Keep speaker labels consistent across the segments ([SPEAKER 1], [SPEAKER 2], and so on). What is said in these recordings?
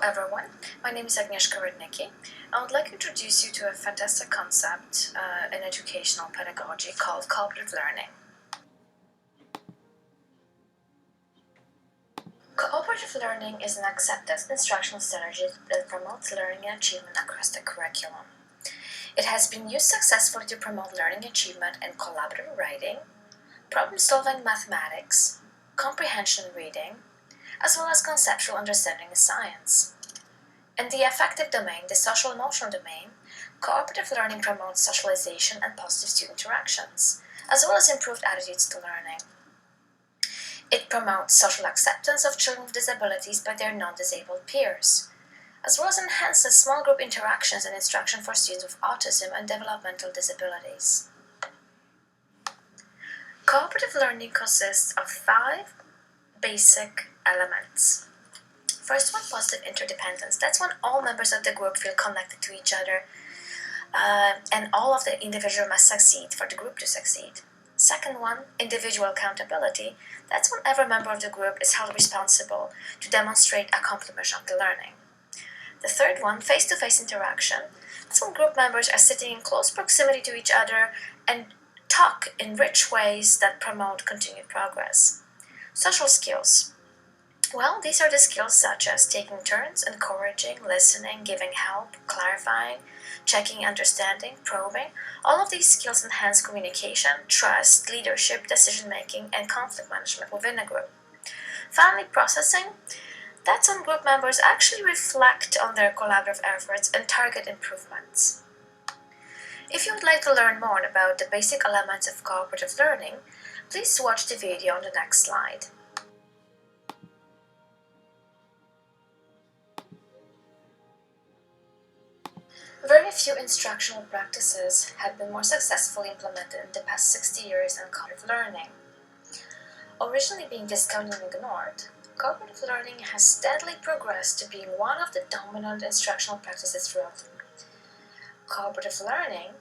[SPEAKER 1] everyone, my name is Agnieszka Rudnicki. I would like to introduce you to a fantastic concept in educational pedagogy called cooperative learning. Cooperative learning is an accepted instructional strategy that promotes learning and achievement across the curriculum. It has been used successfully to promote learning achievement in collaborative writing, problem-solving mathematics, comprehension reading, as well as conceptual understanding in science. In the affective domain, the social-emotional domain, cooperative learning promotes socialization and positive student interactions, as well as improved attitudes to learning. It promotes social acceptance of children with disabilities by their non-disabled peers, as well as enhances small group interactions and instruction for students with autism and developmental disabilities. Cooperative learning consists of 5 basic elements. First one, positive interdependence. That's when all members of the group feel connected to each other and all of the individual must succeed for the group to succeed. Second one, individual accountability. That's when every member of the group is held responsible to demonstrate accomplishment of the learning. The third one, face-to-face interaction. That's when group members are sitting in close proximity to each other and talk in rich ways that promote continued progress. Social skills. Well, these are the skills such as taking turns, encouraging, listening, giving help, clarifying, checking, understanding, probing. All of these skills enhance communication, trust, leadership, decision-making, and conflict management within a group. Finally, processing. That's when group members actually reflect on their collaborative efforts and target improvements. If you would like to learn more about the basic elements of cooperative learning, please watch the video on the next slide. Very few instructional practices have been more successfully implemented in the past 60 years than cooperative learning. Originally being discounted and ignored, cooperative learning has steadily progressed to being one of the dominant instructional practices throughout. Cooperative learning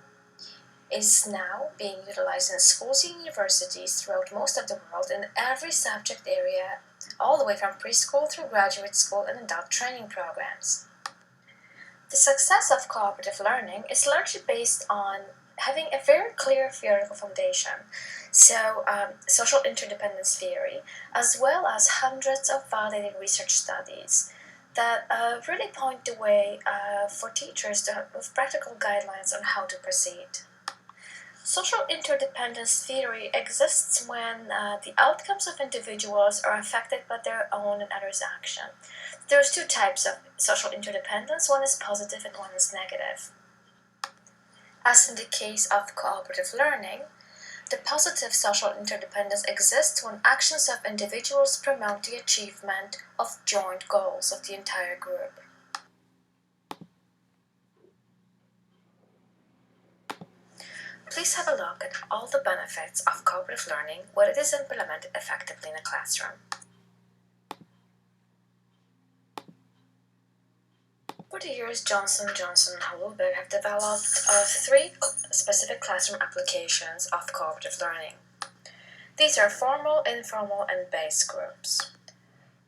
[SPEAKER 1] is now being utilized in schools and universities throughout most of the world in every subject area, all the way from preschool through graduate school and adult training programs. The success of cooperative learning is largely based on having a very clear theoretical foundation, so social interdependence theory, as well as hundreds of validated research studies that really point the way for teachers to have with practical guidelines on how to proceed. Social interdependence theory exists when the outcomes of individuals are affected by their own and others' action. There's 2 types of social interdependence, one is positive and one is negative. As in the case of cooperative learning, the positive social interdependence exists when actions of individuals promote the achievement of joint goals of the entire group. Please have a look at all the benefits of cooperative learning when it is implemented effectively in a classroom. For the years, Johnson & Johnson and Heidelberg have developed 3 specific classroom applications of cooperative learning. These are formal, informal, and base groups.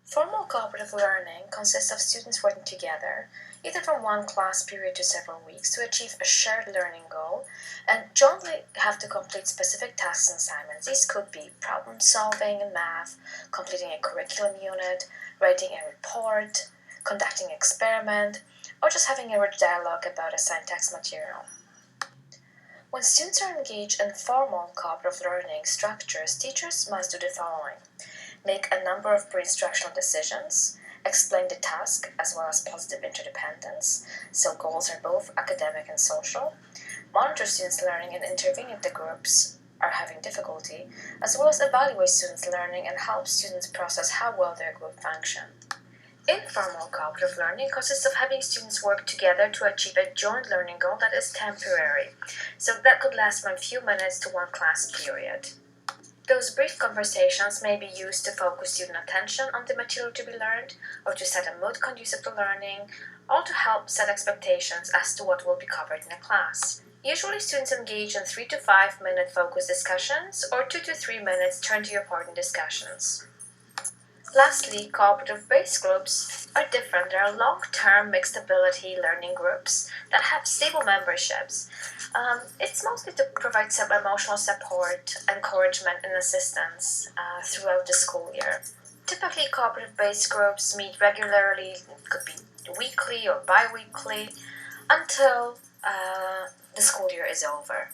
[SPEAKER 1] Formal cooperative learning consists of students working together, either from one class period to several weeks, to achieve a shared learning goal and jointly have to complete specific tasks and assignments. These could be problem solving in math, completing a curriculum unit, writing a report, conducting an experiment, or just having a rich dialogue about assigned text material. When students are engaged in formal cooperative learning structures, teachers must do the following: make a number of pre-instructional decisions, explain the task as well as positive interdependence, so goals are both academic and social, monitor students' learning and intervene if the groups are having difficulty, as well as evaluate students' learning and help students process how well their group function. Informal cooperative learning consists of having students work together to achieve a joint learning goal that is temporary, so that could last from a few minutes to one class period. Those brief conversations may be used to focus student attention on the material to be learned, or to set a mood conducive to learning, or to help set expectations as to what will be covered in a class. Usually students engage in 3 to 5 minute focused discussions, or 2 to 3 minutes turn-to-your-point discussions. Lastly, cooperative-based groups are different. They are long-term mixed ability learning groups that have stable memberships. It's mostly to provide some emotional support, encouragement, and assistance throughout the school year. Typically, cooperative-based groups meet regularly, it could be weekly or bi-weekly, until the school year is over.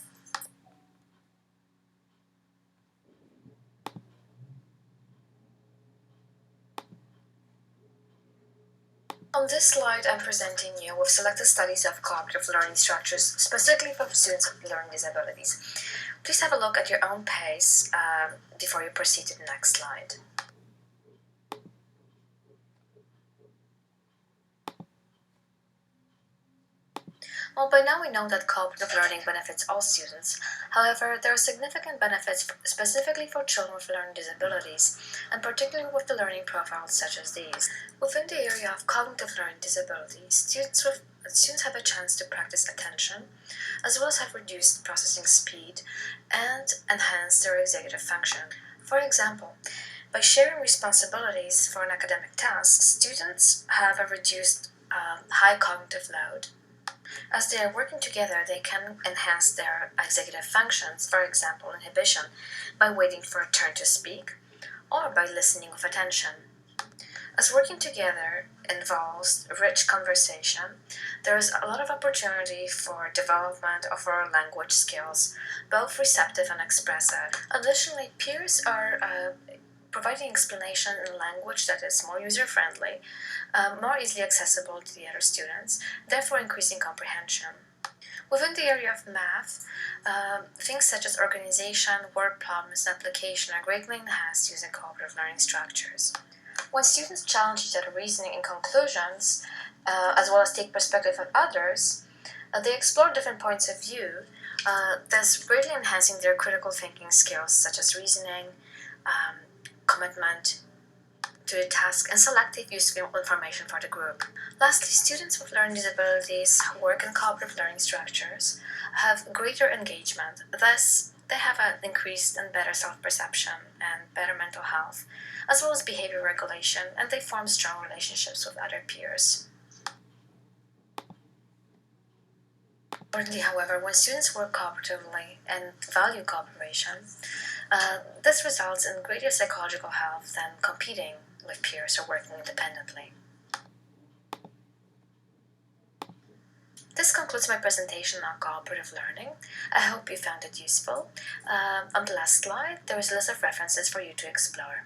[SPEAKER 1] On this slide, I'm presenting you with selected studies of cooperative learning structures, specifically for students with learning disabilities. Please have a look at your own pace before you proceed to the next slide. Well, by now we know that cooperative learning benefits all students. However, there are significant benefits specifically for children with learning disabilities, and particularly with the learning profiles such as these. Within the area of cognitive learning disabilities, students have a chance to practice attention, as well as have reduced processing speed and enhance their executive function. For example, by sharing responsibilities for an academic task, students have a reduced high cognitive load. As they are working together, they can enhance their executive functions, for example, inhibition, by waiting for a turn to speak, or by listening with attention. As working together involves rich conversation, there is a lot of opportunity for development of our language skills, both receptive and expressive. Additionally, peers are providing explanation in language that is more user-friendly, more easily accessible to the other students, therefore increasing comprehension. Within the area of math, things such as organization, word problems, and application are greatly enhanced using cooperative learning structures. When students challenge each other reasoning and conclusions, as well as take perspective of others, they explore different points of view, thus greatly enhancing their critical thinking skills such as reasoning, commitment to the task, and selective use of information for the group. Lastly, students with learning disabilities who work in cooperative learning structures have greater engagement. Thus, they have an increased and better self-perception and better mental health, as well as behavior regulation, and they form strong relationships with other peers. Importantly, however, when students work cooperatively and value cooperation, this results in greater psychological health than competing with peers or working independently. This concludes my presentation on cooperative learning. I hope you found it useful. On the last slide, there is a list of references for you to explore.